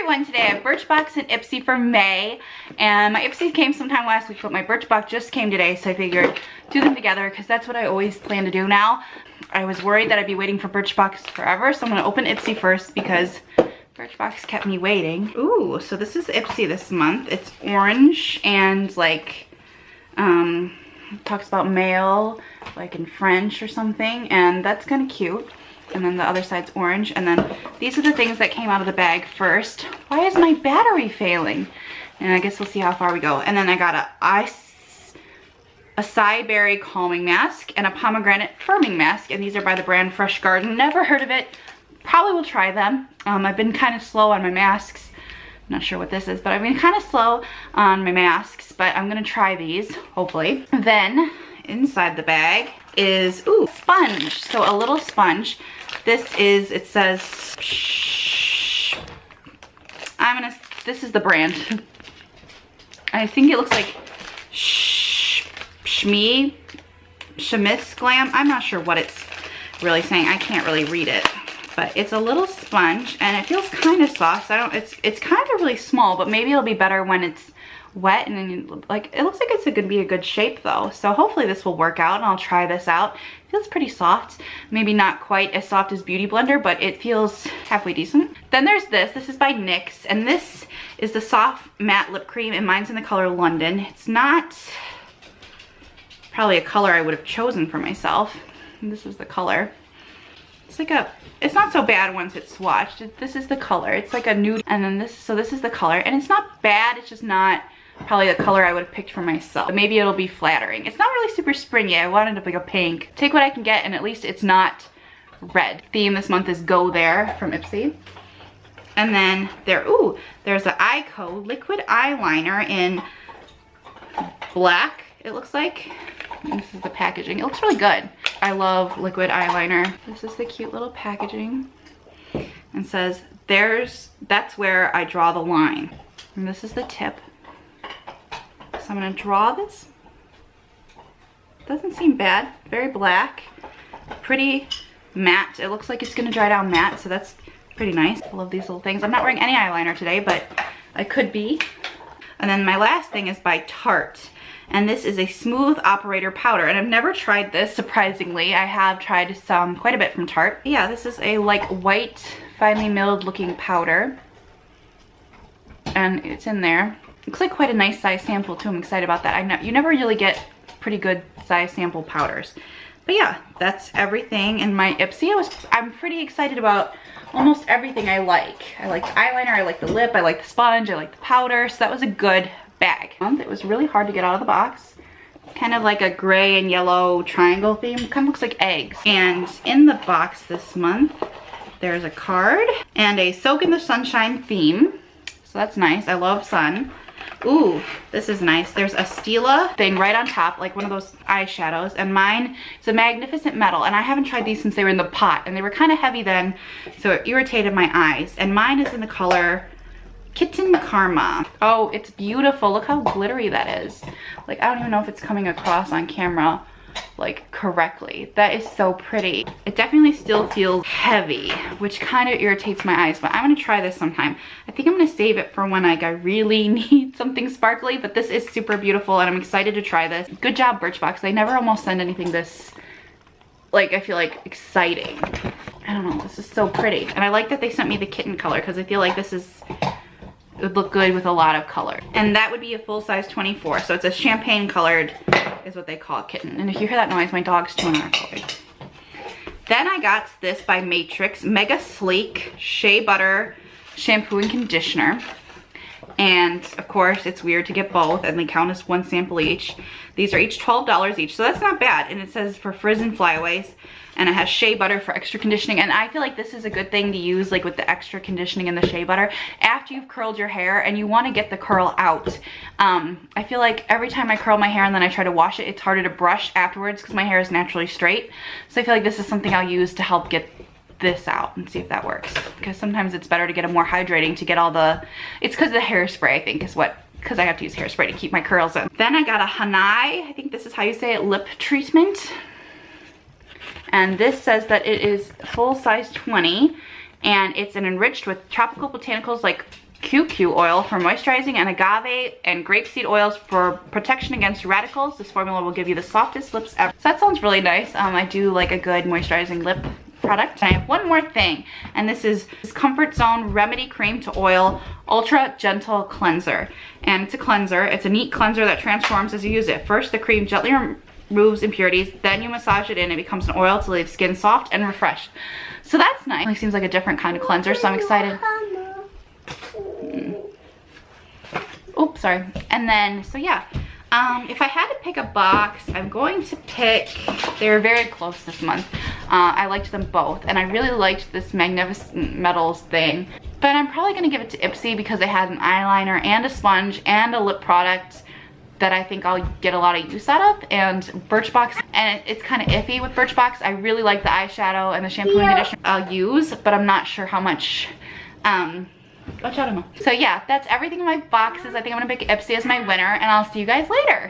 everyone, today I have Birchbox and Ipsy for May, and my Ipsy came sometime last week, but my Birchbox just came today, so I figured do them together because that's what I always plan to do now. I was worried that I'd be waiting for Birchbox forever, so I'm going to open Ipsy first because Birchbox kept me waiting. Ooh, so this is Ipsy this month. It's orange and like, talks about mail, like in French or something, and that's kind of cute. And then the other side's orange, and then these are the things that came out of the bag first. Why is my battery failing? And I guess we'll see how far we go. And then I got a acai berry calming mask and a pomegranate firming mask, and these are by the brand Fresh Garden. Never heard of it. Probably will try them. I've been kind of slow on my masks. Not sure what this is, but I've been kind of slow on my masks, but I'm gonna try these, hopefully. Then inside the bag is, ooh, sponge. So a little sponge. This is, it says, this is the brand. I think it looks like Shmiss Glam. I'm not sure what it's really saying. I can't really read it. But it's a little sponge and it feels kind of soft. So it's kind of really small, but maybe it'll be better when it's wet, and then like it looks like it's gonna be a good shape though. So hopefully this will work out and I'll try this out. It feels pretty soft. Maybe not quite as soft as Beauty Blender, but it feels halfway decent. Then there's this. This is by NYX, and this is the soft matte lip cream, and mine's in the color London. It's not probably a color I would have chosen for myself. And this is the color. It's like it's not so bad once it's swatched. This is the color. It's like a nude, and then this is the color, and it's not bad. It's just not probably the color I would have picked for myself. Maybe it'll be flattering. It's not really super springy. I wanted like a pink. Take what I can get, and at least it's not red. Theme this month is Go There from Ipsy. And then there's an Ico liquid eyeliner in black, it looks like. And this is the packaging. It looks really good. I love liquid eyeliner. This is the cute little packaging. And says, that's where I draw the line. And this is the tip. So I'm gonna draw this. Doesn't seem bad. Very black. Pretty matte. It looks like it's gonna dry down matte, so that's pretty nice. I love these little things. I'm not wearing any eyeliner today, but I could be. And then my last thing is by Tarte. And this is a smooth operator powder, and I've never tried this, surprisingly. I have tried quite a bit from Tarte. Yeah, this is a like white, finely milled looking powder. And it's in there. Looks like quite a nice size sample too. I'm excited about that. You never really get pretty good size sample powders. But yeah, that's everything in my Ipsy. I'm pretty excited about almost everything I like. I like the eyeliner, I like the lip, I like the sponge, I like the powder. So that was a good bag. It was really hard to get out of the box. It's kind of like a gray and yellow triangle theme. It kind of looks like eggs. And in the box this month, there's a card and a Soak in the Sunshine theme. So that's nice. I love sun. Ooh, this is nice. There's a Stila thing right on top, like one of those eyeshadows, and mine is a Magnificent Metal, and I haven't tried these since they were in the pot, and they were kind of heavy then, so it irritated my eyes. And mine is in the color Kitten Karma. Oh, it's beautiful. Look how glittery that is. Like, I don't even know if it's coming across on camera like correctly. That is so pretty. It definitely still feels heavy, which kind of irritates my eyes, but I'm gonna try this sometime. I think I'm gonna save it for when like I really need something sparkly, but this is super beautiful and I'm excited to try this. Good job, Birchbox. They never almost send anything this, like, I feel like exciting. I don't know, this is so pretty. And I like that they sent me the kitten color because I feel like this it would look good with a lot of color. And that would be a full size 24. So it's a champagne colored is what they call it, kitten. And if you hear that noise, my dog's chewing on our toy. Then I got this by Matrix Mega Sleek Shea Butter Shampoo and Conditioner. And of course it's weird to get both, and they count as one sample each. These are each $12 each, so that's not bad. And it says for frizz and flyaways, and it has shea butter for extra conditioning. And I feel like this is a good thing to use, like with the extra conditioning and the shea butter after you've curled your hair and you want to get the curl out. I feel like every time I curl my hair and then I try to wash it, it's harder to brush afterwards because my hair is naturally straight. So I feel like this is something I'll use to help get this out and see if that works, because sometimes it's better to get a more hydrating to get all the, it's because the hairspray I think is what, because I have to use hairspray to keep my curls in. Then I got a Hanai, I think this is how you say it, lip treatment. And this says that it is full size 20 and it's enriched with tropical botanicals like QQ oil for moisturizing and agave and grapeseed oils for protection against radicals. This formula will give you the softest lips ever. So that sounds really nice. I do like a good moisturizing lip product. And I have one more thing, and this is this Comfort Zone Remedy Cream to Oil Ultra Gentle Cleanser. And it's a cleanser. It's a neat cleanser that transforms as you use it. First, the cream gently removes impurities, then you massage it in. It becomes an oil to leave skin soft and refreshed. So that's nice. It seems like a different kind of cleanser, so I'm excited. Oops, sorry. And then, so yeah. If I had to pick a box, I'm going to pick, they were very close this month. I liked them both, and I really liked this Magnificent Metals thing. But I'm probably gonna give it to Ipsy because they had an eyeliner and a sponge and a lip product that I think I'll get a lot of use out of. And Birchbox, and it's kind of iffy with Birchbox. I really like the eyeshadow and the shampoo and conditioner I'll use, but I'm not sure how much, watch out, Emma. So yeah, that's everything in my boxes. I think I'm gonna pick Ipsy as my winner, and I'll see you guys later.